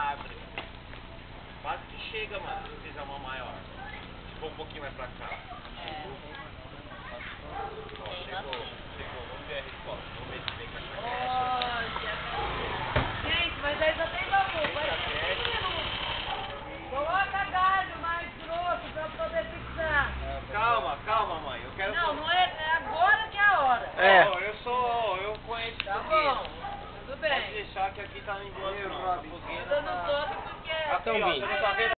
abre. Quase que chega, mano, se fizer uma maior. Se for um pouquinho mais pra cá. É. Ó, chegou. Vamos ver a resposta. Vamos ver se vem com a Olha, gente, mas aí já tem bambu. Vai ter menino. Coloca galho mais grosso pra poder fixar. Calma, mãe. Eu quero... Não é agora que é a hora. É. Eu conheço Tá isso bom, aqui. tudo Pode bem. deixar que aqui tá em boas mãos. A fogueira Eu dando tá... toque porque... Aqui, ó, você não tá vendo?